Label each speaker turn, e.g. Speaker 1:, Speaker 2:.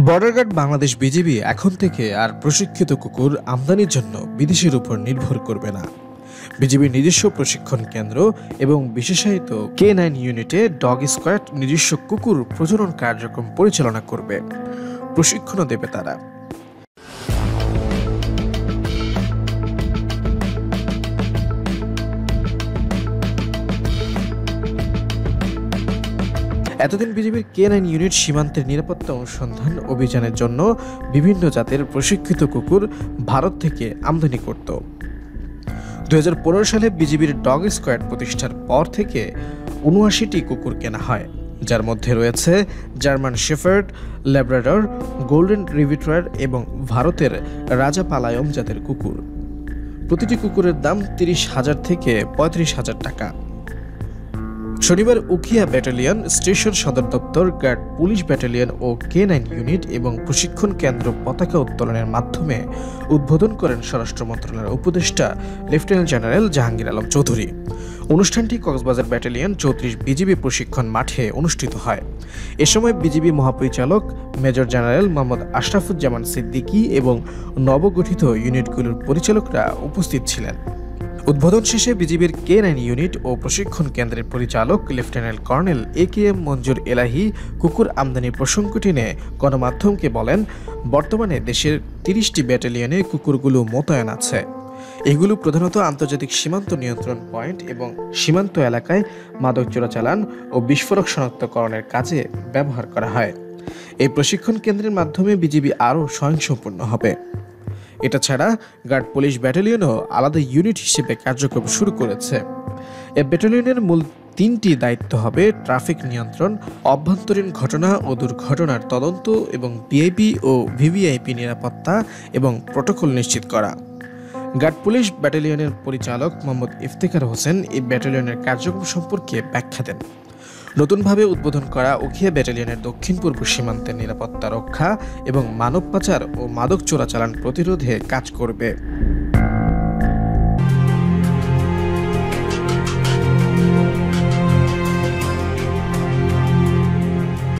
Speaker 1: Border guard Bangladesh BGB এখন থেকে আর প্রশিক্ষিত কুকুর আমদানির জন্য বিদেশের উপর নির্ভর করবে না। বিজিবির নিজস্ব প্রশিক্ষণ কেন্দ্র এবং বিশেষায়িত K9 ইউনিটে ডগ স্কোয়াড নিজস্ব কুকুর প্রজনন কার্যক্রম পরিচালনা করবে, প্রশিক্ষণও দেবে তারা। এতদিন বিজিবির K9 ইউনিট সীমান্তের নিরাপত্তা অনুসন্ধান অভিযানের জন্য বিভিন্ন জাতের প্রশিক্ষিত কুকুর ভারত থেকে আমদানি করত। 2015 সালে বিজিবির ডগ স্কোয়াড প্রতিষ্ঠার পর থেকে ৭৯টি কুকুর কেনা হয়, যার মধ্যে রয়েছে German shepherd, Labrador, golden retriever এবং ভারতের রাজাপালায়ম জাতের কুকুর। প্রতিটি কুকুরের দাম ৩০,০০০ থেকে ৩৫,০০০ টাকা। শনিবার উখিয়া ব্যাটালিয়ন, স্টেশন সদর দপ্তর, গার্ড পুলিশ ব্যাটালিয়ন ও K9 ইউনিট এবং প্রশিক্ষণ কেন্দ্র পতাকা উত্তোলনের মাধ্যমে উদ্বোধন করেন স্বরাষ্ট্র মন্ত্রণালয়ের উপদেষ্টা লেফটেন্যান্ট জেনারেল জাহাঙ্গীর আলম চৌধুরী। অনুষ্ঠানটি কক্সবাজার ব্যাটালিয়ন ৩৪ বিজিবি প্রশিক্ষণ মাঠে অনুষ্ঠিত হয়। এ সময় বিজিবি মহাপরিচালক মেজর জেনারেল মোহাম্মদ আশরাফুজ্জামান সিদ্দিকী এবং নবগঠিত ইউনিটগুলোর পরিচালকরা উপস্থিত ছিলেন। উদ্বোধন শেষে বিজিবির K9 ইউনিট ও প্রশিক্ষণ কেন্দ্রের পরিচালক লেফটেন্যান্ট কর্নেল AKM মঞ্জুর এলাহি কুকুর আমদানির প্রসঙ্গটি নিয়ে গণমাধ্যমকে বলেন, বর্তমানে দেশের ৩০টি ব্যাটালিয়নে কুকুরগুলো মোতায়েন আছে। এগুলো প্রধানত আন্তর্জাতিক সীমান্ত নিয়ন্ত্রণ পয়েন্ট এবং সীমান্ত এলাকায় মাদক চোরাচালান ও বিস্ফোরক শনাক্তকরণের কাজে ব্যবহার করা হয়। এই প্রশিক্ষণ কেন্দ্রের মাধ্যমে বিজিবি আরও স্বয়ংসম্পূর্ণ হবে। এটা ছাড়া গার্ড পুলিশ ব্যাটালিয়নও আলাদা ইউনিট হিসেবে কার্যক্রম শুরু করেছে। এ ব্যাটালিয়নের মূল 3টি দায়িত্ব হবে ট্রাফিক নিয়ন্ত্রণ, অভ্যন্তরীণ ঘটনা ও দুর্ঘটনার তদন্ত এবং ভিআইপি ও ভিভিআইপি নিরাপত্তা এবং প্রটোকল নিশ্চিত করা। গার্ড পুলিশ ব্যাটালিয়নের পরিচালক মোহাম্মদ ইফতেখার হোসেন এই ব্যাটালিয়নের কার্যক্রম সম্পর্কে ব্যাখ্যা দেন। নতুনভাবে উদ্বোধন করা উখিয়া ব্যাটালিয়নের দক্ষিণ পূর্ব সীমান্তের নিরাপত্তা রক্ষা এবং মানব পাচার ও মাদক চোরাচালান প্রতিরোধে কাজ করবে।